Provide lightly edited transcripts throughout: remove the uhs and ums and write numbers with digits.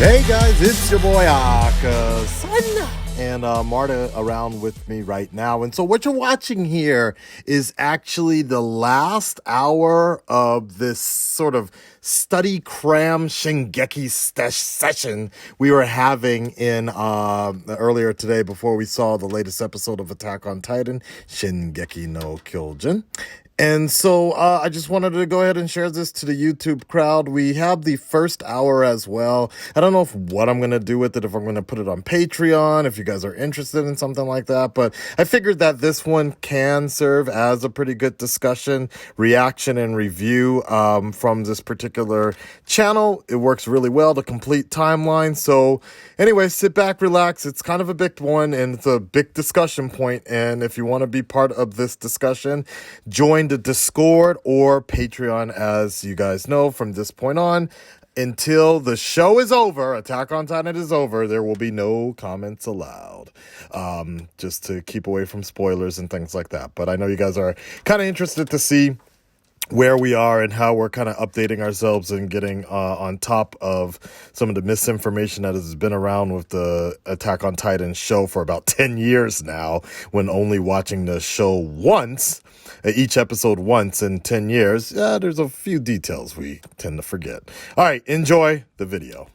Hey guys, it's your boy Akasan and Marta around with me right now. And so what you're watching here is actually the last hour of this sort of study cram Shingeki session we were having in earlier today before we saw the latest episode of Attack on Titan, Shingeki no Kyojin. And so I just wanted to go ahead and share this to the YouTube crowd. We have the first hour as well. I don't know what I'm going to do with it, if I'm going to put it on Patreon, if you guys are interested in something like that. But I figured that this one can serve as a pretty good discussion, reaction, and review from this particular channel. It works really well, the complete timeline. So anyway, sit back, relax. It's kind of a big one, and it's a big discussion point. And if you want to be part of this discussion, join the Discord or Patreon. As you guys know, from this point on until the show is over, Attack on Titan is over, there will be no comments allowed, just to keep away from spoilers and things like that. But I know you guys are kind of interested to see where we are and how we're kind of updating ourselves and getting on top of some of the misinformation that has been around with the Attack on Titan show for about 10 years now, when only watching the show once, each episode once in 10 years, there's a few details we tend to forget. All right, enjoy the video.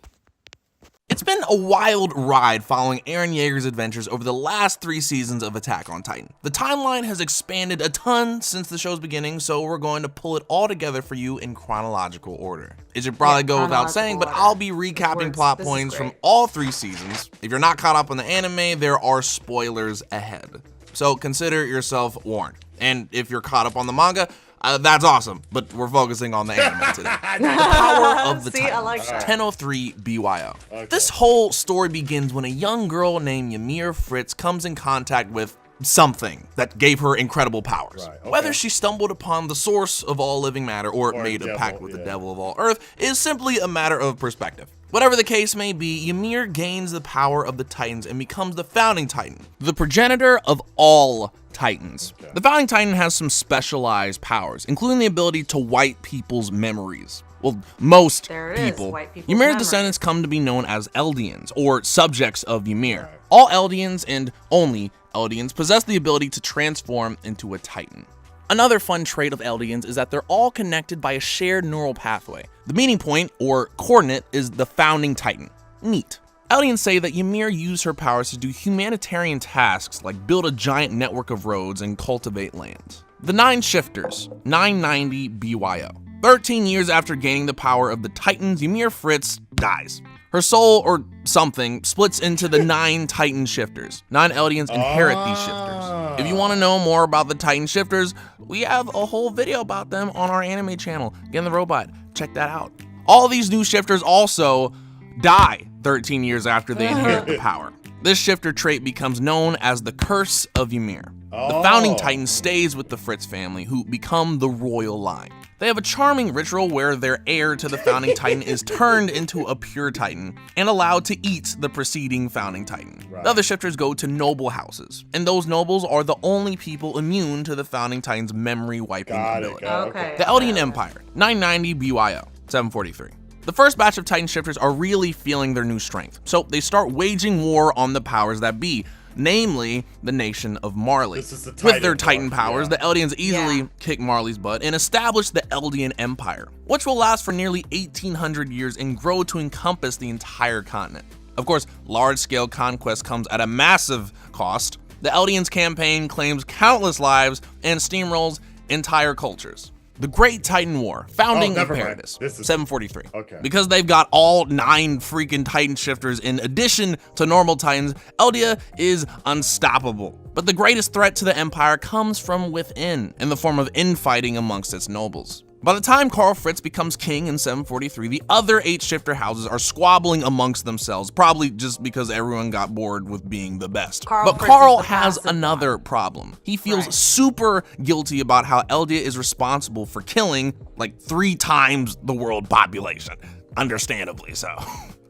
It's been a wild ride following Grisha Yeager's adventures over the last 3 seasons of Attack on Titan. The timeline has expanded a ton since the show's beginning, so we're going to pull it all together for you in chronological order. It should probably go without saying, but I'll be recapping plot points from all 3 seasons. If you're not caught up on the anime, there are spoilers ahead, so consider yourself warned. And if you're caught up on the manga, that's awesome, but we're focusing on the anime today. The power of the Titan, 1003 BYO. Okay. This whole story begins when a young girl named Ymir Fritz comes in contact with something that gave her incredible powers. Right, okay. Whether she stumbled upon the source of all living matter or made a pact with the devil of all earth is simply a matter of perspective. Whatever the case may be, Ymir gains the power of the Titans and becomes the founding Titan, the progenitor of all Titans. Okay. The founding Titan has some specialized powers, including the ability to wipe people's memories. Well, most people. Ymir's descendants come to be known as Eldians, or subjects of Ymir. Right. All Eldians and only Eldians possess the ability to transform into a Titan. Another fun trait of Eldians is that they're all connected by a shared neural pathway. The meeting point, or coordinate, is the founding Titan. Neat. Eldians say that Ymir used her powers to do humanitarian tasks like build a giant network of roads and cultivate land. The 9 Shifters, 990 BYO. 13 years after gaining the power of the Titans, Ymir Fritz dies. Her soul, or something, splits into the 9 Titan Shifters. 9 Eldians inherit these shifters. If you want to know more about the Titan Shifters, we have a whole video about them on our anime channel, Again the Robot. Check that out. All these new shifters also die 13 years after they inherit the power. This shifter trait becomes known as the Curse of Ymir. The founding Titan stays with the Fritz family, who become the royal line. They have a charming ritual where their heir to the founding Titan is turned into a pure Titan and allowed to eat the preceding founding Titan. Right. The other shifters go to noble houses, and those nobles are the only people immune to the founding Titan's memory wiping ability. The Eldian Empire, 990 BYO, 743. The first batch of Titan shifters are really feeling their new strength, so they start waging war on the powers that be, namely the nation of Marley. With their Titan powers, the Eldians easily kick Marley's butt and establish the Eldian Empire, which will last for nearly 1800 years and grow to encompass the entire continent. Of course, large-scale conquest comes at a massive cost. The Eldians campaign claims countless lives and steamrolls entire cultures. The Great Titan War, founding Imperatus, 743. Okay. Because they've got all 9 freaking Titan shifters in addition to normal Titans, Eldia is unstoppable. But the greatest threat to the Empire comes from within, in the form of infighting amongst its nobles. By the time Karl Fritz becomes king in 743, the other 8 shifter houses are squabbling amongst themselves, probably just because everyone got bored with being the best. But Karl has another problem. He feels super guilty about how Eldia is responsible for killing like 3 times the world population, understandably so.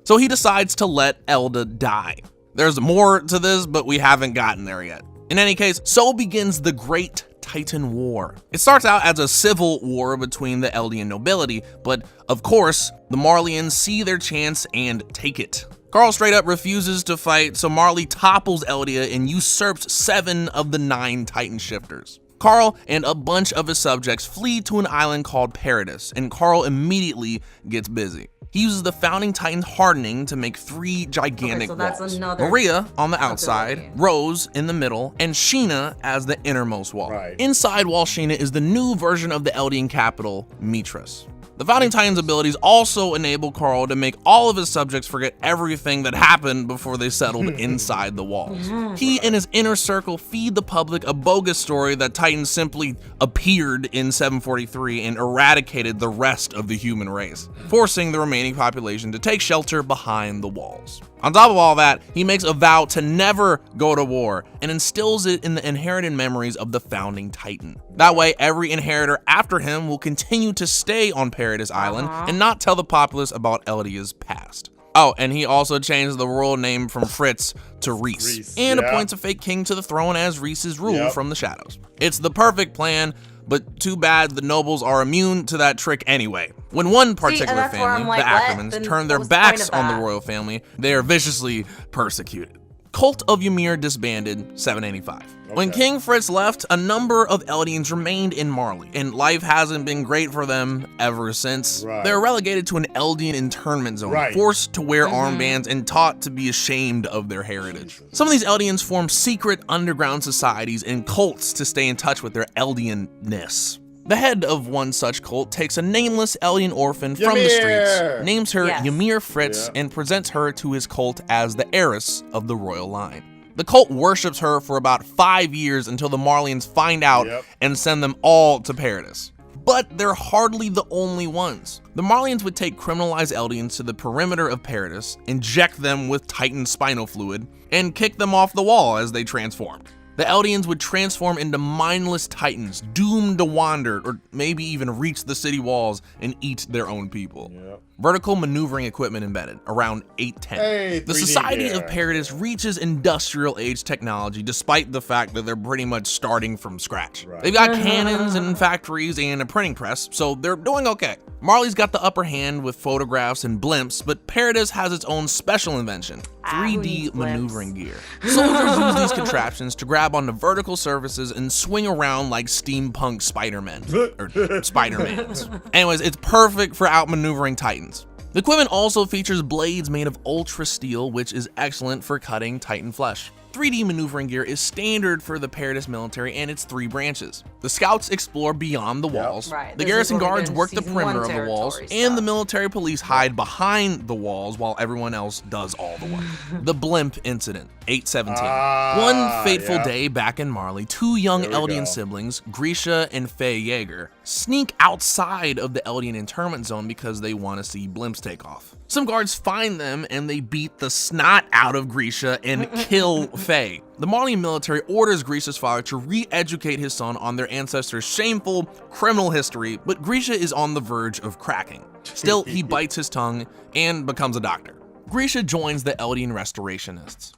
So he decides to let Elda die. There's more to this, but we haven't gotten there yet. In any case, so begins the Great Titan War. It starts out as a civil war between the Eldian nobility, but of course, the Marleyans see their chance and take it. Carl straight up refuses to fight, so Marley topples Eldia and usurps 7 of the 9 Titan shifters. Carl and a bunch of his subjects flee to an island called Paradis, and Carl immediately gets busy. He uses the founding Titan's hardening to make 3 gigantic walls. Maria on the outside, Rose in the middle, and Sheena as the innermost wall. Inside Wall Sheena is the new version of the Eldian capital, Mitras. The founding Titan's abilities also enable Carl to make all of his subjects forget everything that happened before they settled inside the walls. He and his inner circle feed the public a bogus story that Titans simply appeared in 743 and eradicated the rest of the human race, forcing the remaining population to take shelter behind the walls. On top of all that, he makes a vow to never go to war and instills it in the inherited memories of the founding Titan. That way, every inheritor after him will continue to stay on Paradis Island and not tell the populace about Eldia's past. Oh, and he also changed the royal name from Fritz to Reese and appoints a fake king to the throne as Reese's rule from the shadows. It's the perfect plan, but too bad the nobles are immune to that trick anyway. When one particular family, the Ackermans, turn their backs on the royal family, they are viciously persecuted. Cult of Ymir disbanded, 785. When King Fritz left, a number of Eldians remained in Marley, and life hasn't been great for them ever since. They're relegated to an Eldian internment zone, forced to wear armbands and taught to be ashamed of their heritage. Some of these Eldians form secret underground societies and cults to stay in touch with their Eldian-ness. The head of one such cult takes a nameless Eldian orphan from the streets, names her Ymir Fritz, and presents her to his cult as the heiress of the royal line. The cult worships her for about 5 years until the Marleyans find out and send them all to Paradis. But they're hardly the only ones. The Marleyans would take criminalized Eldians to the perimeter of Paradis, inject them with Titan spinal fluid, and kick them off the wall as they transformed. The Eldians would transform into mindless Titans, doomed to wander or maybe even reach the city walls and eat their own people. Vertical maneuvering equipment embedded, around 810. The Society of Paradis reaches industrial age technology despite the fact that they're pretty much starting from scratch. They've got cannons and factories and a printing press, so they're doing okay. Marley's got the upper hand with photographs and blimps, but Paradis has its own special invention, 3D maneuvering gear. Soldiers use these contraptions to grab onto vertical surfaces and swing around like steampunk Spider-Men, or Spider-Mans. Anyways, it's perfect for outmaneuvering Titans. The equipment also features blades made of ultra steel, which is excellent for cutting Titan flesh. 3D maneuvering gear is standard for the Paradis military and its 3 branches. The scouts explore beyond the walls, the garrison guards work the perimeter of the walls, and the military police hide behind the walls while everyone else does all the work. The blimp incident, 817. One fateful day back in Marley, 2 young Eldian siblings, Grisha and Yeager, sneak outside of the Eldian internment zone because they want to see blimps take off. Some guards find them and they beat the snot out of Grisha and kill Faye. The Marley military orders Grisha's father to re-educate his son on their ancestors' shameful criminal history, but Grisha is on the verge of cracking. Still, he bites his tongue and becomes a doctor. Grisha joins the Eldian Restorationists.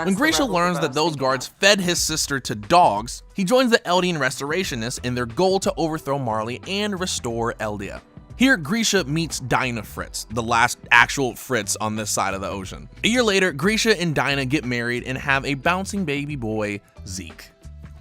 When Grisha learns that those guards fed his sister to dogs, he joins the Eldian Restorationists in their goal to overthrow Marley and restore Eldia. Here, Grisha meets Dinah Fritz, the last actual Fritz on this side of the ocean. A year later, Grisha and Dinah get married and have a bouncing baby boy, Zeke.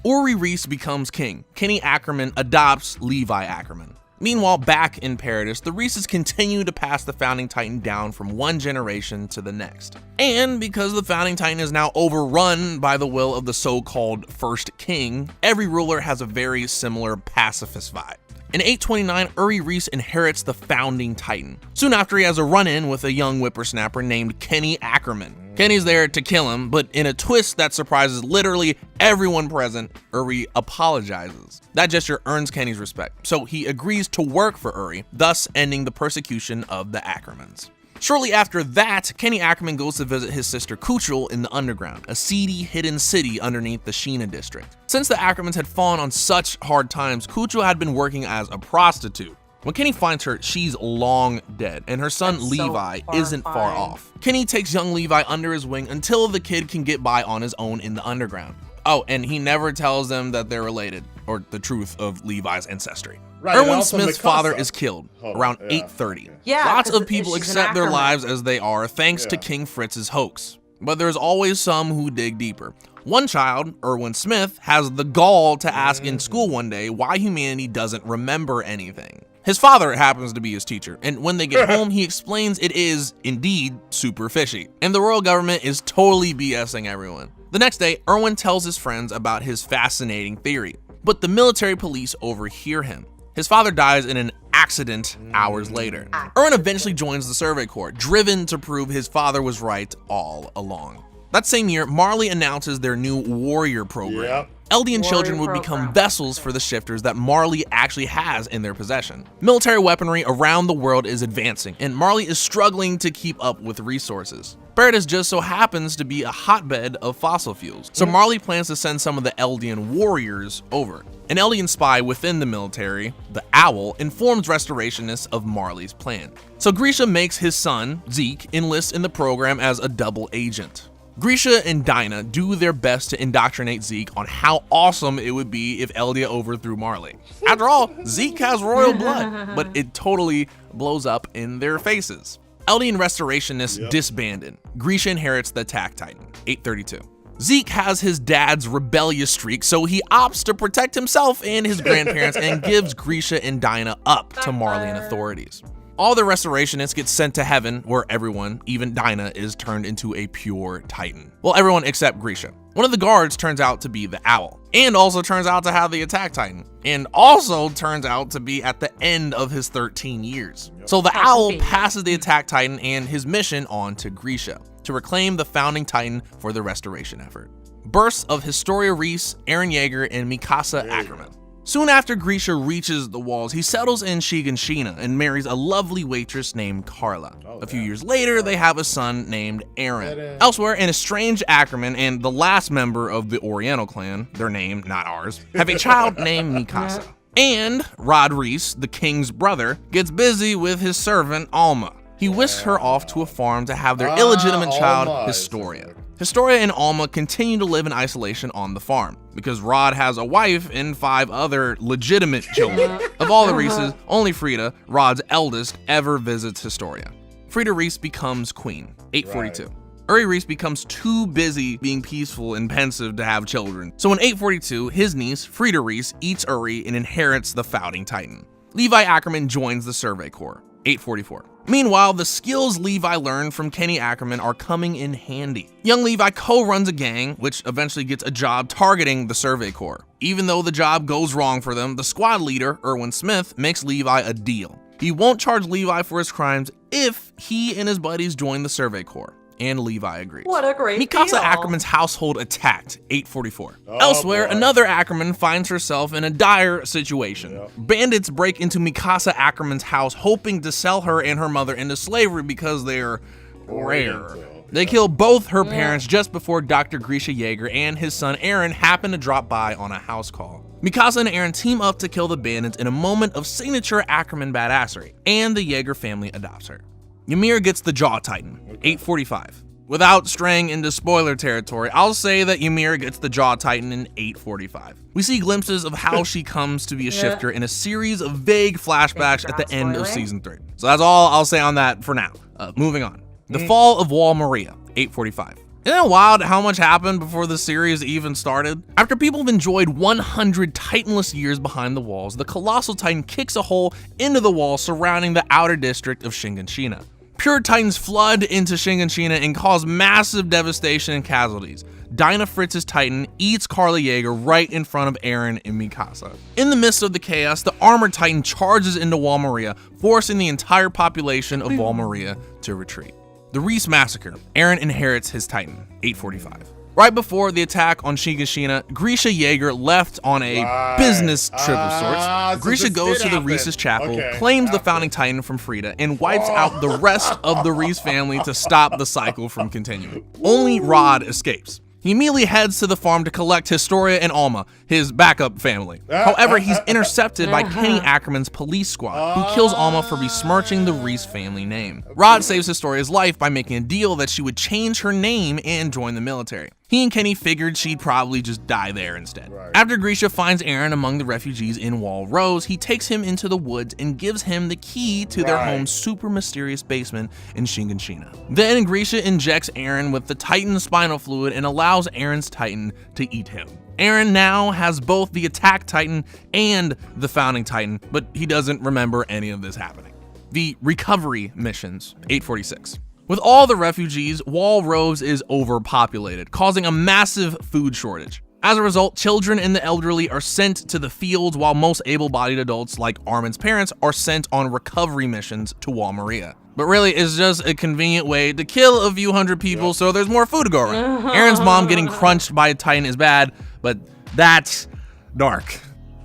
Uri Reese becomes king. Kenny Ackerman adopts Levi Ackerman. Meanwhile, back in Paradis, the Reeses continue to pass the founding Titan down from one generation to the next. And because the founding Titan is now overrun by the will of the so-called first king, every ruler has a very similar pacifist vibe. In 829, Uri Reese inherits the founding Titan. Soon after, he has a run-in with a young whippersnapper named Kenny Ackerman. Kenny's there to kill him, but in a twist that surprises literally everyone present, Uri apologizes. That gesture earns Kenny's respect, so he agrees to work for Uri, thus ending the persecution of the Ackermans. Shortly after that, Kenny Ackerman goes to visit his sister Kuchel in the underground, a seedy, hidden city underneath the Sheena district. Since the Ackermans had fallen on such hard times, Kuchel had been working as a prostitute. When Kenny finds her, she's long dead, and her son Levi isn't far off. Kenny takes young Levi under his wing until the kid can get by on his own in the underground. Oh, and he never tells them that they're related or the truth of Levi's ancestry. Right, and Erwin also Smith's Mikasa. father is killed around yeah, 8:30. okay. Yeah, Lots 'cause of people she's an accept their Ackerman. lives as they are thanks to King Fritz's hoax. But there's always some who dig deeper. One child, Erwin Smith, has the gall to ask in school one day why humanity doesn't remember anything. His father happens to be his teacher, and when they get home, he explains it is, indeed, super fishy. And the royal government is totally BSing everyone. The next day, Erwin tells his friends about his fascinating theory, but the military police overhear him. His father dies in an accident hours later. Erwin eventually joins the Survey Corps, driven to prove his father was right all along. That same year, Marley announces their new warrior program. Yep. Eldian children would Warrior become program. vessels for the shifters that Marley actually has in their possession. Military weaponry around the world is advancing, and Marley is struggling to keep up with resources. Paradis just so happens to be a hotbed of fossil fuels, so Marley plans to send some of the Eldian warriors over. An Eldian spy within the military, the Owl, informs restorationists of Marley's plan. So Grisha makes his son, Zeke, enlist in the program as a double agent. Grisha and Dinah do their best to indoctrinate Zeke on how awesome it would be if Eldia overthrew Marley. After all, Zeke has royal blood, but it totally blows up in their faces. Eldian restorationists disbanded. Grisha inherits the Attack Titan, 832. Zeke has his dad's rebellious streak, so he opts to protect himself and his grandparents and gives Grisha and Dinah up to Marleyan authorities. All the restorationists get sent to heaven, where everyone, even Dinah, is turned into a pure Titan. Well, everyone except Grisha. One of the guards turns out to be the Owl, and also turns out to have the Attack Titan, and also turns out to be at the end of his 13 years. So the Owl passes the Attack Titan and his mission on to Grisha, to reclaim the founding Titan for the restoration effort. Births of Historia Reese, Eren Yeager, and Mikasa Ackerman. Soon after Grisha reaches the walls, he settles in Shinganshina and marries a lovely waitress named Carla. A few years later, they have a son named Eren. Elsewhere, an estranged Ackerman and the last member of the Oriental clan, their name, not ours, have a child named Mikasa. And Rod Reese, the king's brother, gets busy with his servant Alma. He whisks her off to a farm to have their illegitimate child, Alma. Historia. Historia and Alma continue to live in isolation on the farm, because Rod has a wife and 5 other legitimate children. Of all the Reeses, only Frida, Rod's eldest, ever visits Historia. Frida Reese becomes queen, 842. Uri Reese becomes too busy being peaceful and pensive to have children, so in 842, his niece, Frida Reese, eats Uri and inherits the founding Titan. Levi Ackerman joins the Survey Corps, 844. Meanwhile, the skills Levi learned from Kenny Ackerman are coming in handy. Young Levi co-runs a gang, which eventually gets a job targeting the Survey Corps. Even though the job goes wrong for them, the squad leader, Erwin Smith, makes Levi a deal. He won't charge Levi for his crimes if he and his buddies join the Survey Corps. And Levi agrees. What a great Mikasa deal. Ackerman's household attacked, 844. Elsewhere, boy. another Ackerman finds herself in a dire situation. Bandits break into Mikasa Ackerman's house, hoping to sell her and her mother into slavery because they're rare. They kill both her parents just before Dr. Grisha Yeager and his son Eren happen to drop by on a house call. Mikasa and Eren team up to kill the bandits in a moment of signature Ackerman badassery, and the Yeager family adopts her. Ymir gets the Jaw Titan, 845. Without straying into spoiler territory, I'll say that Ymir gets the Jaw Titan in 845. We see glimpses of how she comes to be a shifter in a series of vague flashbacks at the end of season 3. So that's all I'll say on that for now. Moving on. The Fall of Wall Maria, 845. Isn't it wild how much happened before the series even started? After people have enjoyed 100 Titanless years behind the walls, the Colossal Titan kicks a hole into the wall surrounding the outer district of Shinganshina. Pure Titans flood into Shinganshina and cause massive devastation and casualties. Dinah Fritz's Titan eats Carla Yeager right in front of Eren and Mikasa. In the midst of the chaos, the Armored Titan charges into Wall Maria, forcing the entire population of Wall Maria to retreat. The Reese Massacre. Eren inherits his Titan, 845. Right before the attack on Shinganshina, Grisha Yeager left on a business trip of sorts. So Grisha this goes did to the happen. Reese's chapel, Okay, claims the founding Titan from Frida, and wipes out the rest of the Reese family to stop the cycle from continuing. Only Rod escapes. He immediately heads to the farm to collect Historia and Alma, his backup family. However, he's intercepted by Kenny Ackerman's police squad, who kills Alma for besmirching the Reese family name. Rod saves Historia's life by making a deal that she would change her name and join the military. He and Kenny figured she'd probably just die there instead. Right. After Grisha finds Eren among the refugees in Wall Rose, he takes him into the woods and gives him the key to their home's super mysterious basement in Shinganshina. Then Grisha injects Eren with the Titan spinal fluid and allows Eren's Titan to eat him. Eren now has both the Attack Titan and the Founding Titan, but he doesn't remember any of this happening. The Recovery Missions, 846. With all the refugees, Wall Rose is overpopulated, causing a massive food shortage. As a result, children and the elderly are sent to the fields, while most able-bodied adults, like Armin's parents, are sent on recovery missions to Wall Maria. But really, it's just a convenient way to kill a few hundred people so there's more food to go around. Eren's mom getting crunched by a Titan is bad, but that's dark.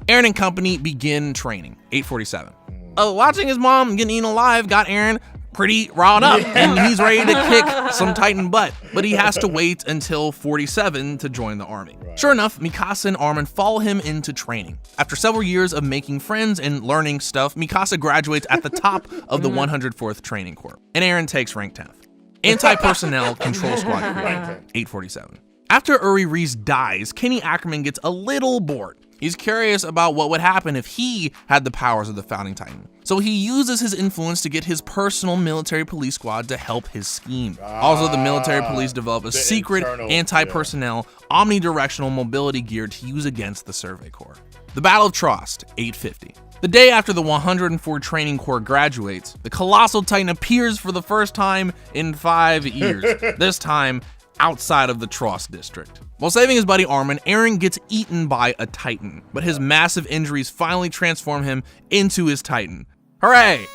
Eren and company begin training, 847. Watching his mom getting eaten alive got Eren pretty riled up, and he's ready to kick some Titan butt, but he has to wait until 47 to join the army. Sure enough, Mikasa and Armin follow him into training. After several years of making friends and learning stuff, Mikasa graduates at the top of the 104th Training Corps, and Eren takes rank 10th. Anti-personnel control squad created, 847. After Uri Reese dies, Kenny Ackerman gets a little bored. He's curious about what would happen if he had the powers of the Founding Titan. So he uses his influence to get his personal military police squad to help his scheme. Also, the military police develop a secret anti-personnel omnidirectional mobility gear to use against the Survey Corps. The Battle of Trost, 850. The day after the 104 Training Corps graduates, the Colossal Titan appears for the first time in 5 years, this time outside of the Trost district. While saving his buddy Armin, Eren gets eaten by a Titan, but his massive injuries finally transform him into his Titan. Hooray!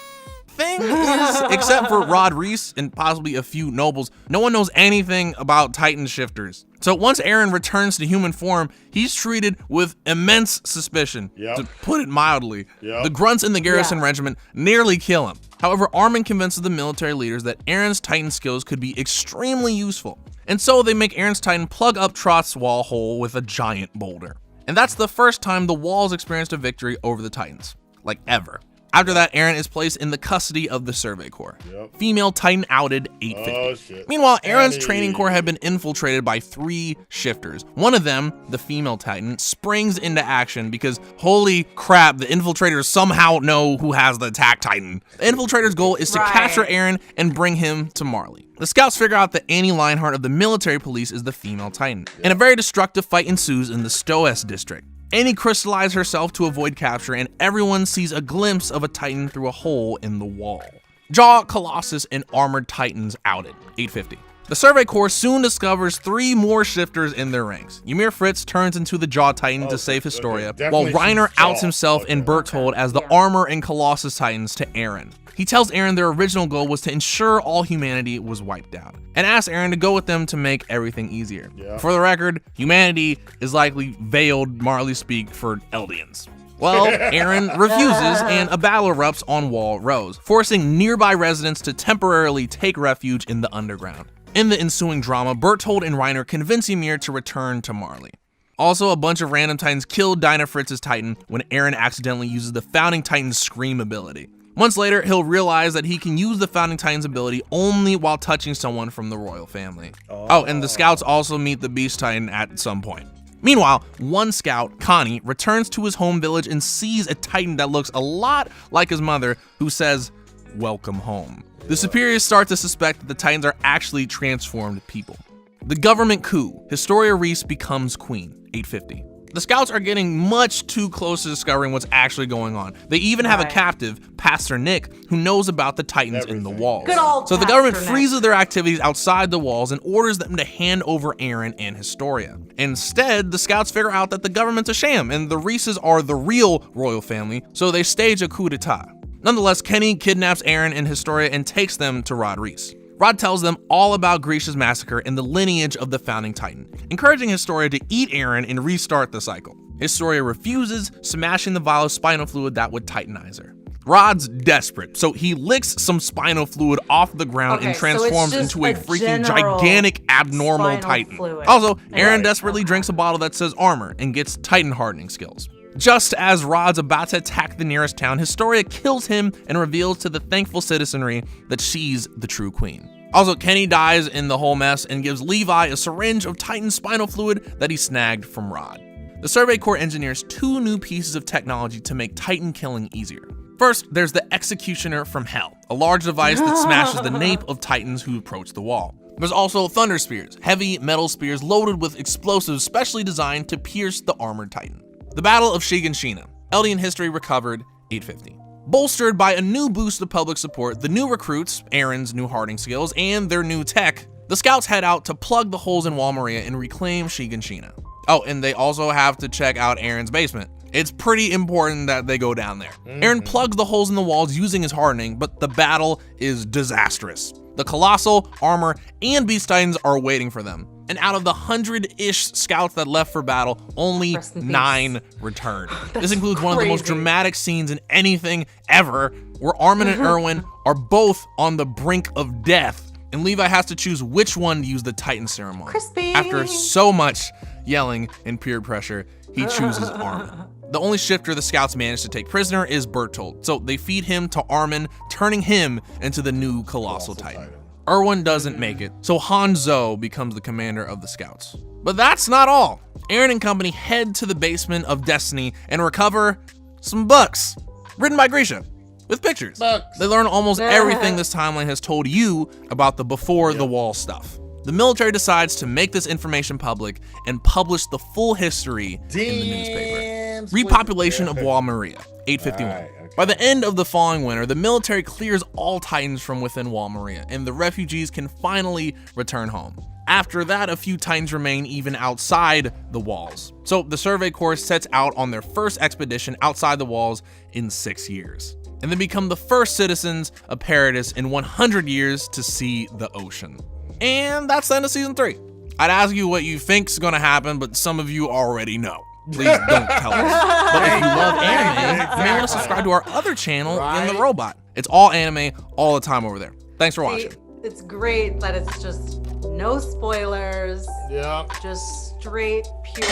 Thing is, except for Rod Reese and possibly a few nobles, no one knows anything about Titan shifters. So once Eren returns to human form, he's treated with immense suspicion, to put it mildly. The grunts in the garrison regiment nearly kill him. However, Armin convinces the military leaders that Eren's Titan skills could be extremely useful. And so they make Eren's Titan plug up Trost's wall hole with a giant boulder. And that's the first time the walls experienced a victory over the Titans, like ever. After that, Eren is placed in the custody of the Survey Corps. Female Titan outed, 850. Meanwhile, Eren's training corps had been infiltrated by 3 shifters. One of them, the female Titan, springs into action because, holy crap, the Infiltrators somehow know who has the Attack Titan. The Infiltrators' goal is to capture Eren and bring him to Marley. The scouts figure out that Annie Lionheart of the military police is the female Titan, and a very destructive fight ensues in the Stoes district. Annie crystallizes herself to avoid capture, and everyone sees a glimpse of a Titan through a hole in the wall. Jaw, Colossus, and Armored Titans outed, 850. The Survey Corps soon discovers 3 more shifters in their ranks. Ymir Fritz turns into the Jaw Titan to save Historia, while Reiner outs himself and Berthold as the Armor and Colossus Titans to Eren. He tells Eren their original goal was to ensure all humanity was wiped out, and asks Eren to go with them to make everything easier. For the record, humanity is likely veiled Marley speak for Eldians. Well, Eren refuses, and a battle erupts on Wall Rose, forcing nearby residents to temporarily take refuge in the underground. In the ensuing drama, Berthold and Reiner convince Ymir to return to Marley. Also, a bunch of random Titans kill Dinah Fritz's Titan when Eren accidentally uses the Founding Titan's Scream ability. Months later, he'll realize that he can use the Founding Titan's ability only while touching someone from the royal family. Oh, and the scouts also meet the Beast Titan at some point. Meanwhile, one scout, Connie, returns to his home village and sees a Titan that looks a lot like his mother, who says, "Welcome home." The superiors start to suspect that the Titans are actually transformed people. The government coup. Historia Reese becomes queen, 850. The scouts are getting much too close to discovering what's actually going on. They even have a captive, Pastor Nick, who knows about the Titans in the walls. So the government freezes their activities outside the walls and orders them to hand over Eren and Historia. Instead, the scouts figure out that the government's a sham and the Reeses are the real royal family, so they stage a coup d'etat. Nonetheless, Kenny kidnaps Eren and Historia and takes them to Rod Reese. Rod tells them all about Grisha's massacre and the lineage of the Founding Titan, encouraging Historia to eat Eren and restart the cycle. Historia refuses, smashing the vial of spinal fluid that would titanize her. Rod's desperate, so he licks some spinal fluid off the ground and transforms into a freaking gigantic abnormal Titan. Also, Eren desperately drinks a bottle that says armor and gets Titan hardening skills. Just as Rod's about to attack the nearest town, Historia kills him and reveals to the thankful citizenry that she's the true queen. Also, Kenny dies in the whole mess and gives Levi a syringe of Titan spinal fluid that he snagged from Rod. The Survey Corps engineers 2 new pieces of technology to make Titan killing easier. First, there's the Executioner from Hell, a large device that smashes the nape of Titans who approach the wall. There's also Thunder Spears, heavy metal spears loaded with explosives specially designed to pierce the armored Titan. The Battle of Shinganshina, Eldian history recovered, 850. Bolstered by a new boost of public support, the new recruits, Aaron's new harding skills, and their new tech, the scouts head out to plug the holes in Wall Maria and reclaim Shinganshina. Oh, and they also have to check out Aaron's basement. It's pretty important that they go down there. Aaron plugs the holes in the walls using his hardening, but the battle is disastrous. The Colossal, Armor, and Beast Titans are waiting for them. And out of the 100-ish scouts that left for battle, only 9 returned. This includes one of the most dramatic scenes in anything ever, where Armin and Erwin are both on the brink of death, and Levi has to choose which one to use the Titan ceremony. Crispy. After so much yelling and peer pressure, he chooses Armin. The only shifter the scouts manage to take prisoner is Bertold, so they feed him to Armin, turning him into the new Colossal Titan. Erwin doesn't make it, so Hanzo becomes the commander of the scouts. But that's not all. Aaron and company head to the basement of Destiny and recover some books, written by Grisha, with pictures. They learn almost everything this timeline has told you about the before the wall stuff. The military decides to make this information public and publish the full history in the newspaper. Repopulation of Wall Maria, 851. Right, okay. By the end of the following winter, the military clears all Titans from within Wall Maria, and the refugees can finally return home. After that, a few Titans remain even outside the walls. So the Survey Corps sets out on their first expedition outside the walls in 6 years. And they become the first citizens of Paradis in 100 years to see the ocean. And that's the end of season 3. I'd ask you what you think's gonna happen, but some of you already know. Please don't tell us. But if you love anime, you may want to subscribe to our other channel, In the Robot. It's all anime all the time over there. Thanks for watching. It's great that it's just no spoilers. Yeah. Just straight, pure.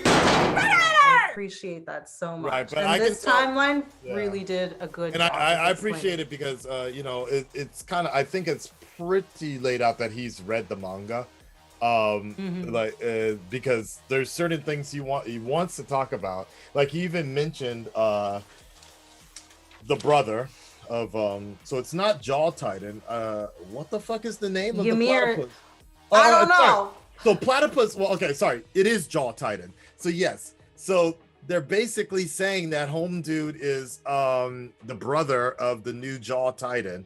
I appreciate that so much. Right, but and this timeline really did a good job. And I appreciate it because, you know, it's kind of, I think it's pretty laid out that he's read the manga. Because there's certain things he wants to talk about. Like he even mentioned the brother of so it's not Jaw Titan. What the fuck is the name of Ymir. the platypus? I don't know. So platypus, well, okay, sorry, it is Jaw Titan. So yes, so they're basically saying that home dude is the brother of the new Jaw Titan.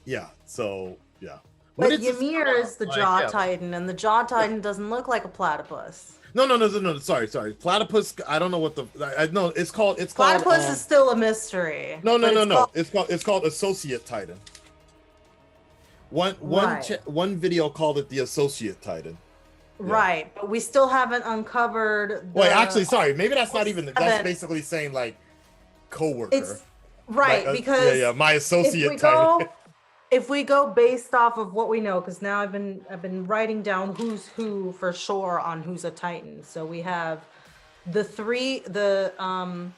Yeah, so yeah. But Ymir is the Jaw Titan, and the Jaw Titan doesn't look like a platypus. No. Sorry. Platypus. I don't know what the. I know it's called. Platypus is still a mystery. No. It's called Associate Titan. One video called it the Associate Titan. Yeah. Right, but we still haven't uncovered. Wait, actually, sorry. Maybe that's not even. That's basically saying like coworker. It's right like, because my Associate Titan. If we go based off of what we know, because now I've been writing down who's who for sure on who's a Titan. So we have the hold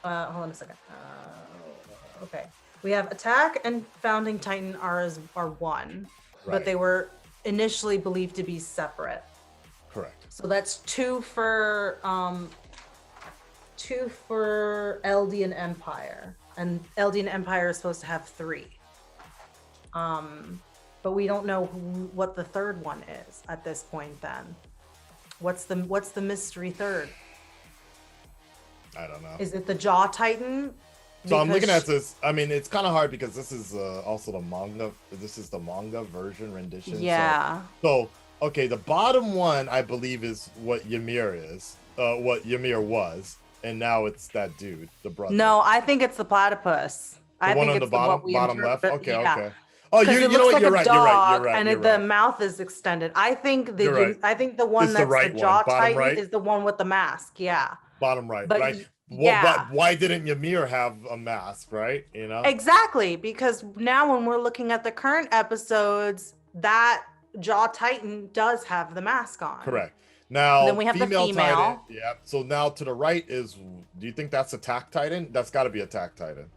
on a second. Okay, we have Attack and Founding Titan are one, but they were initially believed to be separate. Correct. So that's two for Eldian Empire, and Eldian Empire is supposed to have 3. But we don't know what the third one is at this point. Then, what's the mystery third? I don't know. Is it the Jaw Titan? So I'm looking at this. I mean, it's kind of hard because this is also the manga. This is the manga version rendition. Yeah. So okay, the bottom one I believe is what Ymir is. What Ymir was, and now it's that dude, the brother. No, I think it's the platypus. The one on the bottom left. Okay. Yeah. Okay. Oh, you know what? Like you're right. And the mouth is extended. I think the one that's the Jaw Titan is the one with the mask. Yeah. Bottom right. But, right. Yeah. Why didn't Ymir have a mask? Right. You know. Exactly, because now when we're looking at the current episodes, that Jaw Titan does have the mask on. Correct. Now and then we have the female. Titan. Yeah. So now to the right is. Do you think that's Attack Titan? That's got to be Attack Titan.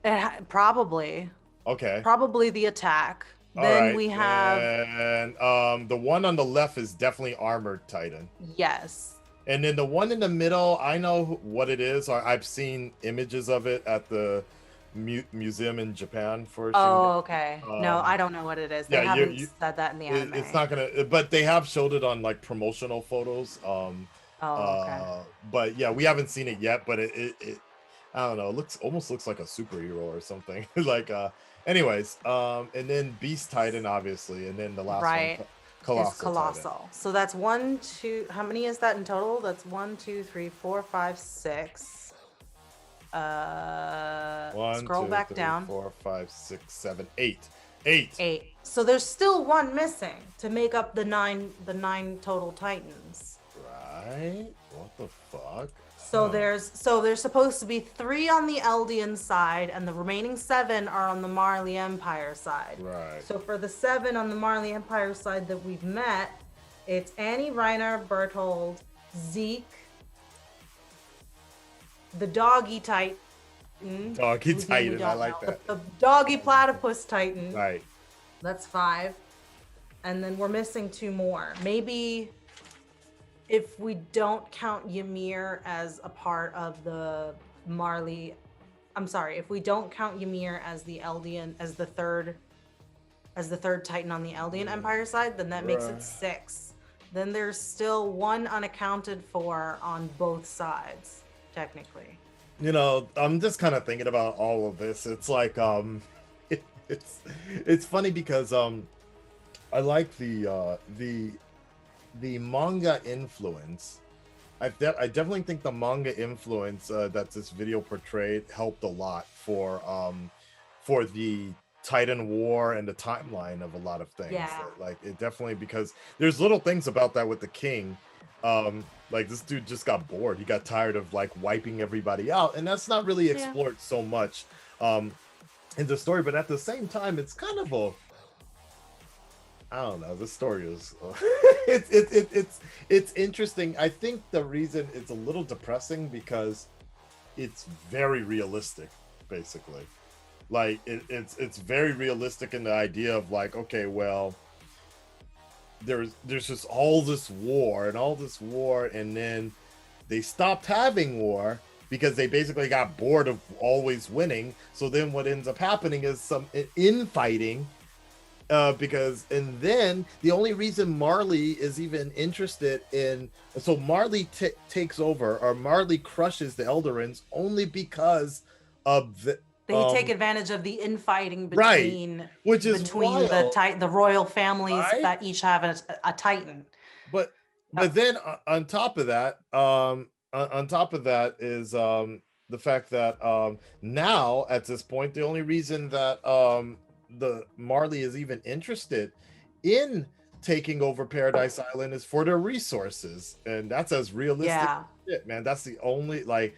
Probably. Okay. Probably the attack. All Then right. we have And the one on the left is definitely armored Titan. yes. And then the one in the middle, I know what it is. I've seen images of it at the museum in Japan for Oh, okay. No, I Um, don't know what it is. They yeah, haven't said that in the it's anime. not gonna, but they have showed it on like promotional photos. Oh, okay. But yeah, we haven't seen it yet. But it I don't know. It almost looks like a superhero or something. Like anyways, and then Beast Titan, obviously, and then the last one, Right. Is Colossal Titan. colossal. So that's 1, 2. How many is that in total? That's 1, 2, 3, 4, 5, 6. One, Scroll two, back three, down. 4, 5, 6, 7, 8. 8. 8. So there's still one missing to make up the nine total Titans. Right? What the fuck? So there's supposed to be 3 on the Eldian side, and the remaining 7 are on the Marley Empire side. Right. So for the 7 on the Marley Empire side that we've met, it's Annie, Reiner, Berthold, Zeke, the Doggy Titan. Doggy whose name we Titan, I don't like know, that. The Doggy Platypus Titan. Right. That's 5. And then we're missing 2 more. Maybe if we don't count Ymir as a part of the Marley, I'm sorry, if we don't count Ymir as the Eldian, as the third Titan on the Eldian Empire side, then that makes it 6. Then there's still 1 unaccounted for on both sides, technically. You know, I'm just kind of thinking about all of this. It's like it's funny because I like the manga influence. I definitely think the manga influence that this video portrayed helped a lot for the Titan War and the timeline of a lot of things. Yeah. Like it definitely, because there's little things about that with the king. Like this dude just got bored. He got tired of like wiping everybody out, and that's not really explored so much in the story. But at the same time, it's kind of a, I don't know. The story is it's interesting. I think the reason it's a little depressing because it's very realistic, basically. Like it's very realistic in the idea of like, okay, well, there's just all this war, and then they stopped having war because they basically got bored of always winning. So then what ends up happening is some infighting. And then the only reason Marley is even interested in, so Marley takes over, or Marley crushes the Eldarans only because of they take advantage of the infighting between, right, which is between wild, the royal families, right? that each have a Titan. But then on top of that, is the fact that now at this point the only reason that the Marley is even interested in taking over Paradise Island is for their resources, and that's as realistic as shit, man. That's the only like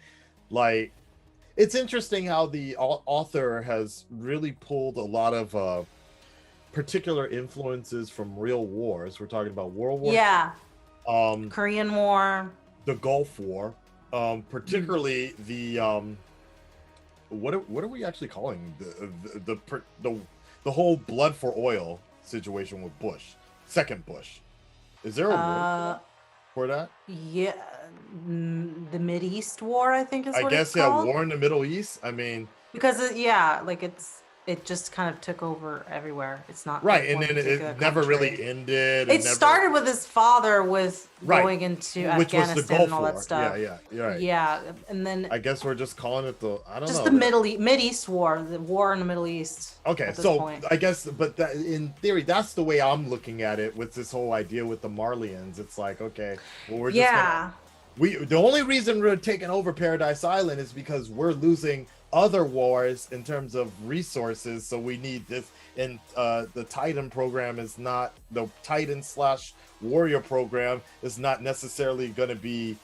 it's interesting how the author has really pulled a lot of particular influences from real wars. We're talking about World War Korean War, the Gulf War, particularly the what are we actually calling the whole blood for oil situation with Bush, second Bush? Is there a word for that? Yeah, the Mideast War, I think is what I it's called. War in the Middle East. I mean, because it just kind of took over everywhere. It's not right, like and then it never really ended. It started with his father going into which Afghanistan was the Gulf and all War. that stuff. Right. Yeah, and then I guess we're just calling it the Mideast War, the war in the Middle East. Okay, so I guess, but that, in theory, that's the way I'm looking at it with this whole idea with the Marleyans. It's like, okay, well, we're just the only reason we're taking over Paradise Island is because we're losing other wars in terms of resources, so we need this. And the Titan program is not, the Titan / warrior program is not necessarily going to be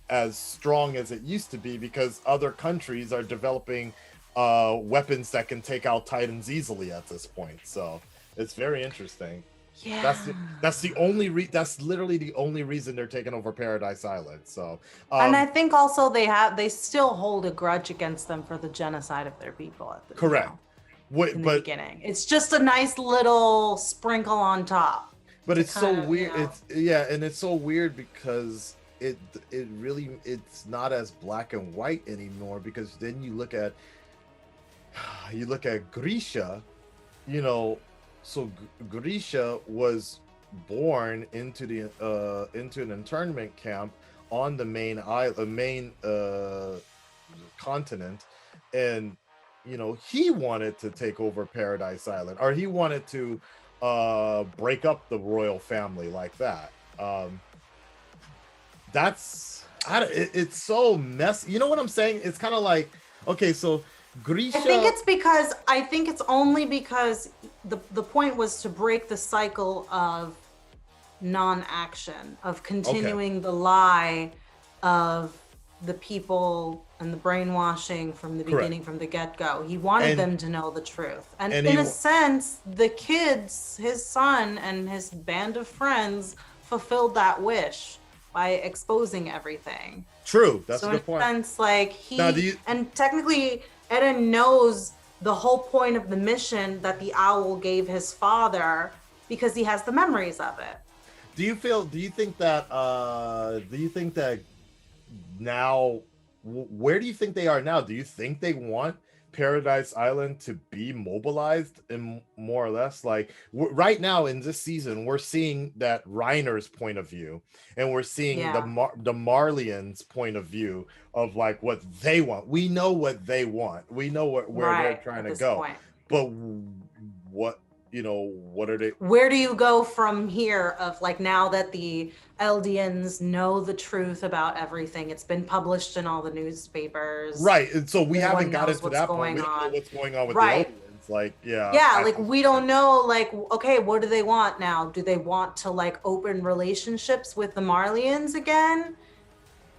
as strong as it used to be, because other countries are developing weapons that can take out Titans easily at this point. So it's very interesting. Yeah, that's the only that's literally the only reason they're taking over Paradise Island. So and I think also they still hold a grudge against them for the genocide of their people at the correct. in the beginning. It's just a nice little sprinkle on top. But it's so of, weird. you know. And it's so weird because it's not as black and white anymore, because then you look at Grisha, you know, so Grisha was born into an internment camp on the main continent, and you know, he wanted to take over Paradise Island, or he wanted to break up the royal family like that. It's so messy. You know what I'm saying? It's kind of like, okay, so Grisha. I think it's only because the point was to break the cycle of non-action, of continuing the lie of the people and the brainwashing from the beginning, from the get-go. He wanted them to know the truth. And in a sense, the kids, his son and his band of friends, fulfilled that wish by exposing everything. True, that's a good point. So in a sense, like and technically Eren knows the whole point of the mission that the owl gave his father, because he has the memories of it. Do you think that now, where do you think they are now? Do you think they want Paradise Island to be mobilized, and more or less like right now in this season, we're seeing that Reiner's point of view, and we're seeing the Marlians' point of view of like what they want. We know what they want. We know where they're trying to go. Point. But what, you know, what are they? Where do you go from here? Of like, now that the Eldians know the truth about everything, it's been published in all the newspapers, right? And so we haven't gotten to that point. We don't know what's going on with the Eldians. Like, like we don't know. Like, okay, what do they want now? Do they want to like open relationships with the Marlians again?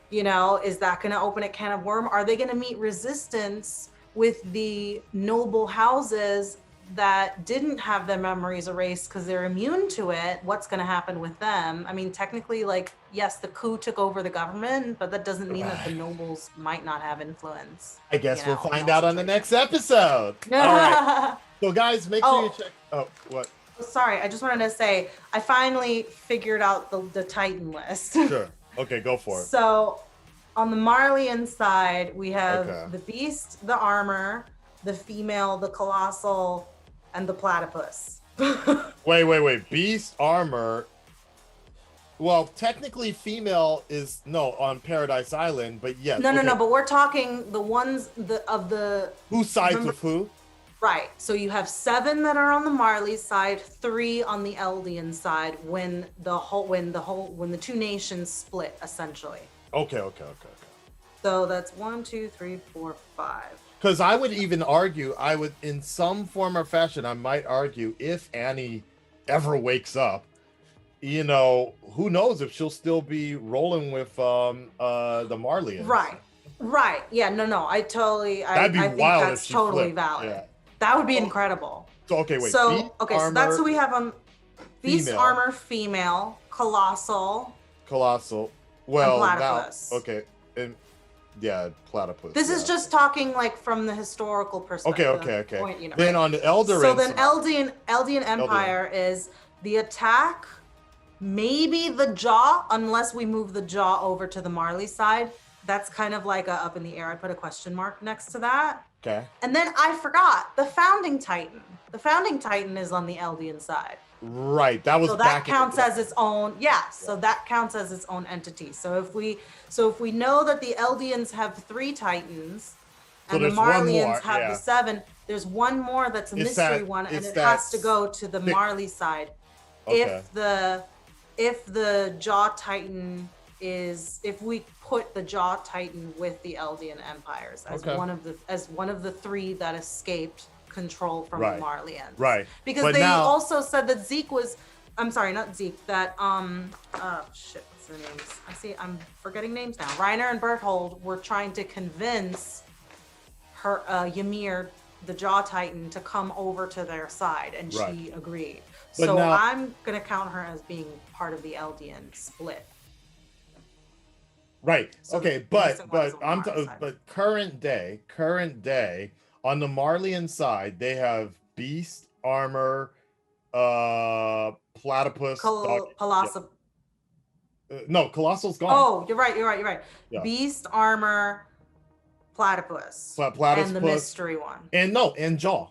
You know, is that going to open a can of worm? Are they going to meet resistance with the noble houses that didn't have their memories erased because they're immune to it? What's going to happen with them? I mean, technically, like, yes, the coup took over the government, but that doesn't mean that the nobles might not have influence. I guess we'll find out on the next episode. All right. So guys, make sure you check. Oh, what? Sorry, I just wanted to say, I finally figured out the Titan list. Sure. Okay, go for it. So on the Marlian side, we have the beast, the armor, the female, the colossal, and the platypus. Wait. Beast, armor. Well, technically female is on Paradise Island, but yes. No, but we're talking the ones who sides with who? Right. So you have 7 that are on the Marley side, 3 on the Eldian side when the two nations split, essentially. Okay. So that's 1, 2, 3, 4, 5. Because I would even argue, in some form or fashion, I might argue, if Annie ever wakes up, you know, who knows if she'll still be rolling with the Marlians. Right. Yeah, no, I totally, That'd be think wild that's if she totally flipped. valid. Yeah. That would be incredible. So, okay, wait. So, armor, so that's who we have on Beast, female. Armor, female, Colossal. Well, and Platypus. now, okay. And yeah, Platypus. This is just talking like from the historical perspective. Okay. Point, you know, then on the Eldian So then Eldian Empire is the attack, maybe the jaw, unless we move the jaw over to the Marley side. That's kind of like up in the air. I put a question mark next to that. Okay. And then I forgot the Founding Titan. The Founding Titan is on the Eldian side. Right. That was so that counts as its own. So that counts as its own entity. So if we know that the Eldians have 3 Titans and the Marlians have the 7, there's one more that's a mystery one, and it has to go to the Marley side. Okay. If the Jaw Titan if we put the Jaw Titan with the Eldian empires as one of the 3 that escaped control from the Marlians. Right. Because they also said that Zeke was, I'm sorry, not Zeke, that what's their names? I'm forgetting names now. Reiner and Berthold were trying to convince Ymir, the Jaw Titan, to come over to their side, and she agreed. But so I'm gonna count her as being part of the Eldian split. Right. So okay, but current day, On the Marleyan side, they have beast armor, platypus, Colossal. no, Colossal's gone. Oh, you're right. Yeah. Beast armor, platypus, Platypus, and the mystery one. And jaw.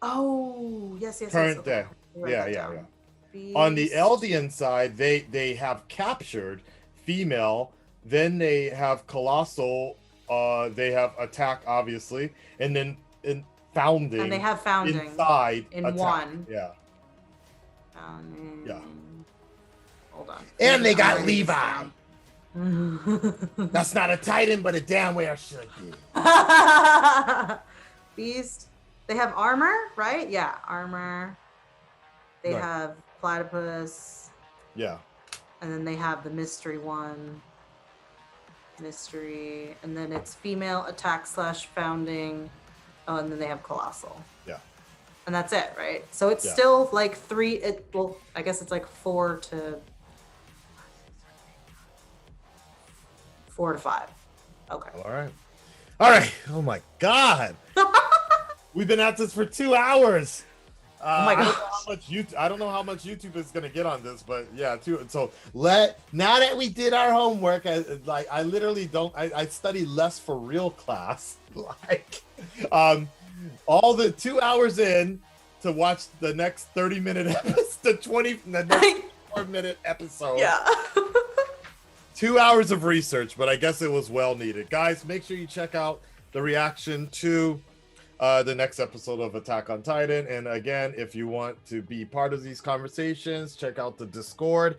Oh, yes. Current day. Yeah. On the Eldian side, they have captured female. Then they have colossal. They have attack, obviously, and then founding. And they have founding inside in attack. one. Yeah. Yeah. Hold on. And they got Levi. That's not a Titan, but a damn where should be. Beast. They have armor, right? Yeah, armor. They Right. have platypus. Yeah. And then they have the mystery one. Mystery. And then it's female attack / founding. Oh, and then they have colossal. Yeah. And that's it, right? So it's Yeah. still like I guess it's like 4 to 5. Okay. All right. Oh my God. We've been at this for 2 hours. Oh my God. I don't know how much YouTube is gonna get on this, but yeah, so now that we did our homework, I literally don't. I study less for real class. Like, all the 2 hours in to watch the next 30-minute episode, the next 4-minute episode. Yeah. 2 hours of research, but I guess it was well needed. Guys, make sure you check out the reaction to the next episode of Attack on Titan. And again, if you want to be part of these conversations, check out the Discord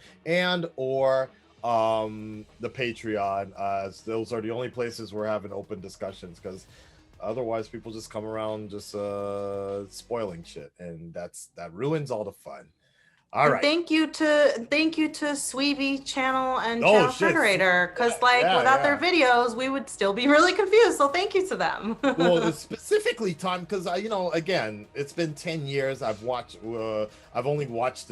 or the Patreon, as those are the only places we're having open discussions, because otherwise people just come around just spoiling shit, and that ruins all the fun. All right. Thank you to Sweevy channel and Channel Federator, because without their videos, we would still be really confused. So thank you to them. Well, specifically Tom, because again, it's been 10 years. I've only watched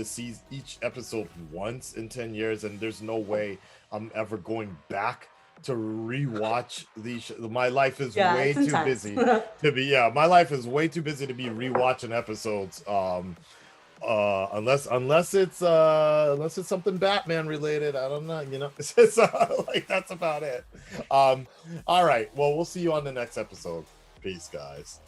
each episode once in 10 years, and there's no way I'm ever going back to rewatch these. My life is way too busy to be. Yeah, my life is way too busy to be rewatching episodes. Unless it's something Batman related. I don't know, it's just, like, that's about it. All right, well, we'll see you on the next episode. Peace, guys.